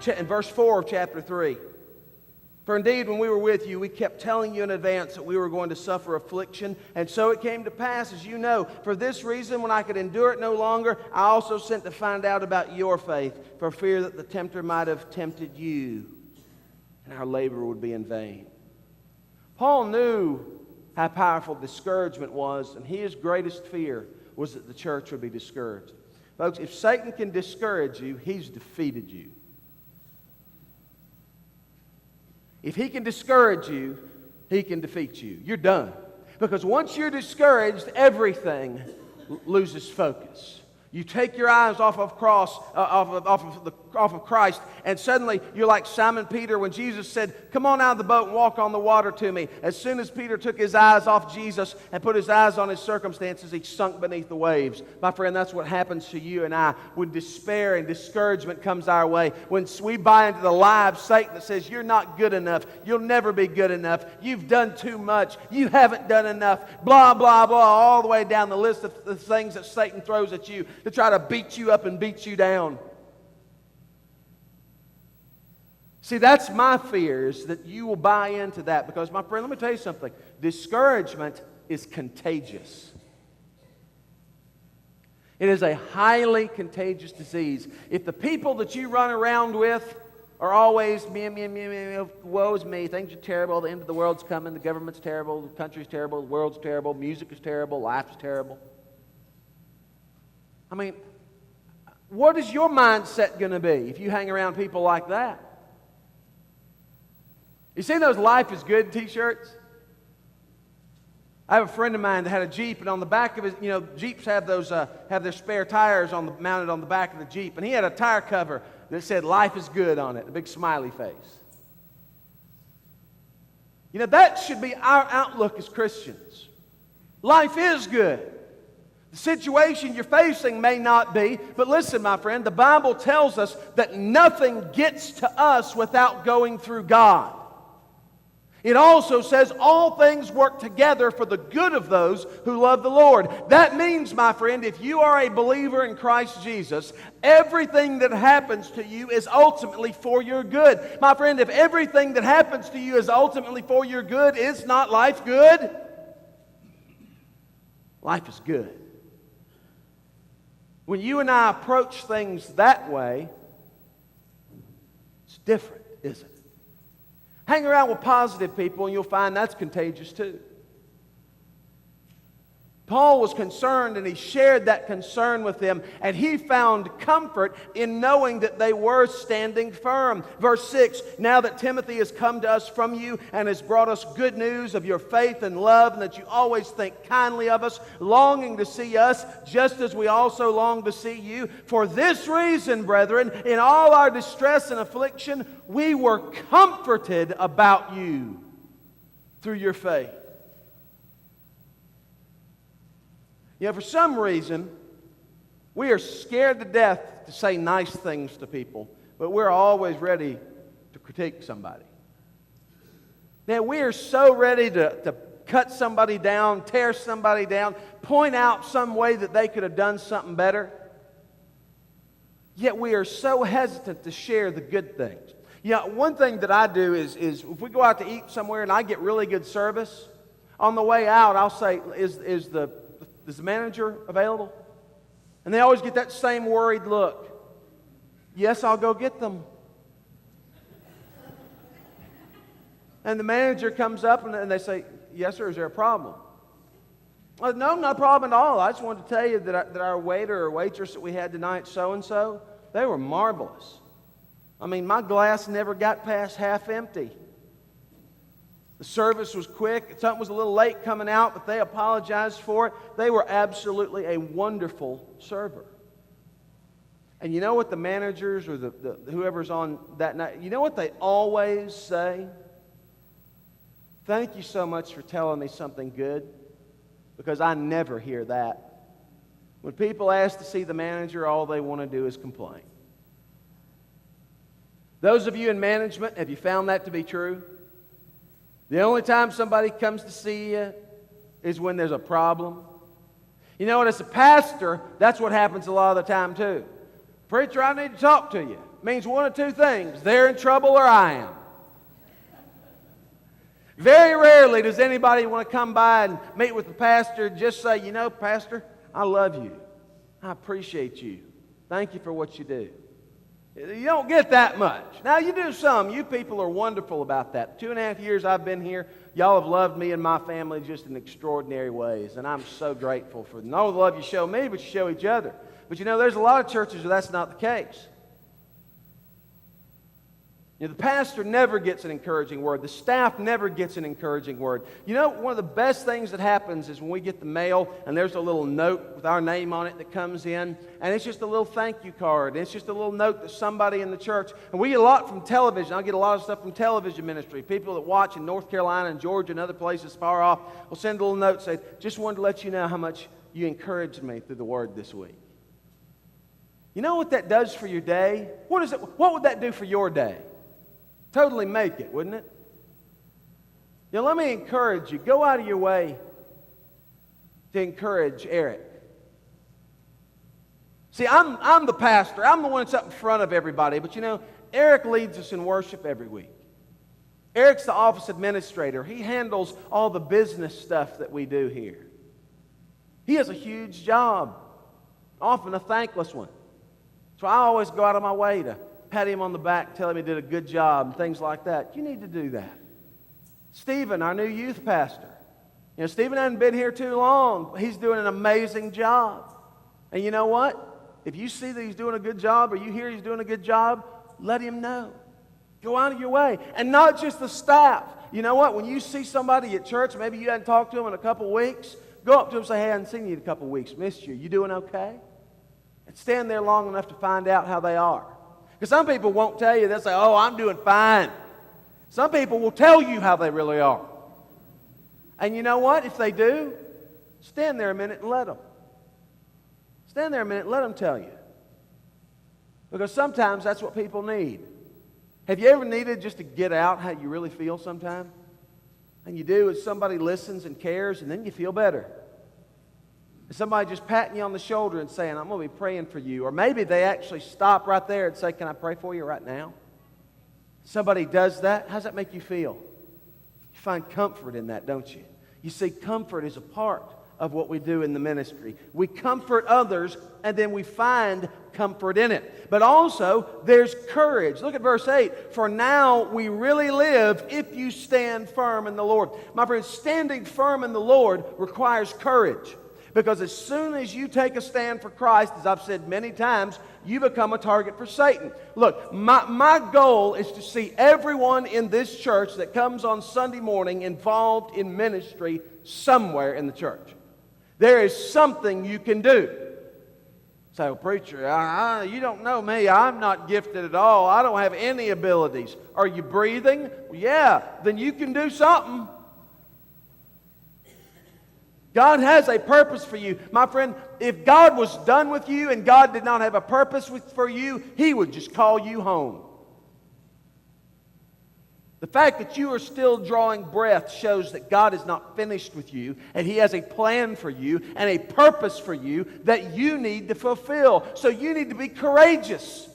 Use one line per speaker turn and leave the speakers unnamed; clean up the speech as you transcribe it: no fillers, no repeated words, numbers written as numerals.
in verse 4 of chapter 3. For indeed, when we were with you, we kept telling you in advance that we were going to suffer affliction. And so it came to pass, as you know. For this reason, when I could endure it no longer, I also sent to find out about your faith, for fear that the tempter might have tempted you, and our labor would be in vain. Paul knew how powerful discouragement was, and his greatest fear was that the church would be discouraged. Folks, if Satan can discourage you, he's defeated you. If he can discourage you, he can defeat you. You're done. Because once you're discouraged, everything loses focus. You take your eyes off of Christ, and suddenly you're like Simon Peter when Jesus said, "Come on out of the boat and walk on the water to me." As soon as Peter took his eyes off Jesus and put his eyes on his circumstances, he sunk beneath the waves. My friend, that's what happens to you and I when despair and discouragement comes our way. When we buy into the lie of Satan that says, "You're not good enough. You'll never be good enough. You've done too much. You haven't done enough." Blah, blah, blah, all the way down the list of the things that Satan throws at you to try to beat you up and beat you down. See, that's my fear, is that you will buy into that. Because, my friend, let me tell you something. Discouragement is contagious. It is a highly contagious disease. If the people that you run around with are always, me, woe is me, things are terrible, the end of the world's coming, the government's terrible, the country's terrible, the world's terrible, music is terrible, life is terrible. I mean, what is your mindset going to be if you hang around people like that? You see those "Life is Good" t-shirts? I have a friend of mine that had a Jeep, and on the back of his, Jeeps have those, have their spare tires mounted on the back of the Jeep, and he had a tire cover that said "Life is Good" on it, a big smiley face. That should be our outlook as Christians. Life is good. The situation you're facing may not be, but listen, my friend, the Bible tells us that nothing gets to us without going through God. It also says all things work together for the good of those who love the Lord. That means, my friend, if you are a believer in Christ Jesus, everything that happens to you is ultimately for your good. My friend, if everything that happens to you is ultimately for your good, is not life good? Life is good. When you and I approach things that way, it's different, isn't it? Hang around with positive people and you'll find that's contagious too. Paul was concerned, and he shared that concern with them, and he found comfort in knowing that they were standing firm. Verse 6, "Now that Timothy has come to us from you and has brought us good news of your faith and love, and that you always think kindly of us, longing to see us, just as we also long to see you. For this reason, brethren, in all our distress and affliction, we were comforted about you through your faith." For some reason, we are scared to death to say nice things to people, but we're always ready to critique somebody. Now, we are so ready to cut somebody down, tear somebody down, point out some way that they could have done something better. Yet we are so hesitant to share the good things. One thing that I do is if we go out to eat somewhere and I get really good service, on the way out I'll say, is the manager available? And they always get that same worried look. Yes, I'll go get them. And the manager comes up and they say, "Yes, sir, is there a problem?" No, not a problem at all. I just wanted to tell you that our waiter or waitress that we had tonight, so-and-so, they were marvelous. I mean, my glass never got past half empty. The service was quick. Something was a little late coming out, but they apologized for it. They were absolutely a wonderful server. And you know what the managers or the whoever's on that night, you know what they always say? "Thank you so much for telling me something good," because I never hear that. When people ask to see the manager, all they want to do is complain. Those of you in management, have you found that to be true? The only time somebody comes to see you is when there's a problem. As a pastor, that's what happens a lot of the time too. "Preacher, I need to talk to you." It means one of two things. They're in trouble or I am. Very rarely does anybody want to come by and meet with the pastor and just say, you know, Pastor, I love you. I appreciate you. Thank you for what you do. You don't get that much. Now, you do some. You people are wonderful about that. 2.5 years I've been here, y'all have loved me and my family just in extraordinary ways, and I'm so grateful for not only the love you show me, but you show each other. But you know, there's a lot of churches where that's not the case. You know, the pastor never gets an encouraging word. The staff never gets an encouraging word. You know, one of the best things that happens is when we get the mail and there's a little note with our name on it that comes in, and it's just a little thank you card. It's just a little note that somebody in the church, and we get a lot from television. I get a lot of stuff from television ministry. People that watch in North Carolina and Georgia and other places far off will send a little note saying, just wanted to let you know how much you encouraged me through the word this week. You know what that does for your day? What would that do for your day? Totally make it, wouldn't it? You know, let me encourage you. Go out of your way to encourage Eric. See, I'm the pastor. I'm the one that's up in front of everybody. But you know, Eric leads us in worship every week. Eric's the office administrator. He handles all the business stuff that we do here. He has a huge job, often a thankless one. So I always go out of my way to pat him on the back, tell him he did a good job, and things like that. You need to do that. Stephen, our new youth pastor. You know, Stephen hasn't been here too long. He's doing an amazing job. And you know what? If you see that he's doing a good job or you hear he's doing a good job, let him know. Go out of your way. And not just the staff. You know what? When you see somebody at church, maybe you hadn't talked to them in a couple of weeks, go up to them and say, hey, I haven't seen you in a couple of weeks. Missed you. You doing okay? And stand there long enough to find out how they are. Because some people won't tell you. They'll say, oh, I'm doing fine. Some people will tell you how they really are. And you know what? If they do, stand there a minute and let them. Stand there a minute and let them tell you. Because sometimes that's what people need. Have you ever needed just to get out how you really feel sometime? And you do is somebody listens and cares, and then you feel better. Somebody just patting you on the shoulder and saying, I'm going to be praying for you. Or maybe they actually stop right there and say, can I pray for you right now? Somebody does that. How does that make you feel? You find comfort in that, don't you? You see, comfort is a part of what we do in the ministry. We comfort others, and then we find comfort in it. But also, there's courage. Look at verse 8. For now we really live if you stand firm in the Lord. My friends, standing firm in the Lord requires courage. Because as soon as you take a stand for Christ, as I've said many times, you become a target for Satan. Look, my goal is to see everyone in this church that comes on Sunday morning involved in ministry somewhere in the church. There is something you can do. Say, well, preacher, you don't know me. I'm not gifted at all. I don't have any abilities. Are you breathing? Well, yeah, then you can do something. God has a purpose for you. My friend, if God was done with you and God did not have a purpose for you, He would just call you home. The fact that you are still drawing breath shows that God is not finished with you, and He has a plan for you and a purpose for you that you need to fulfill. So you need to be courageous.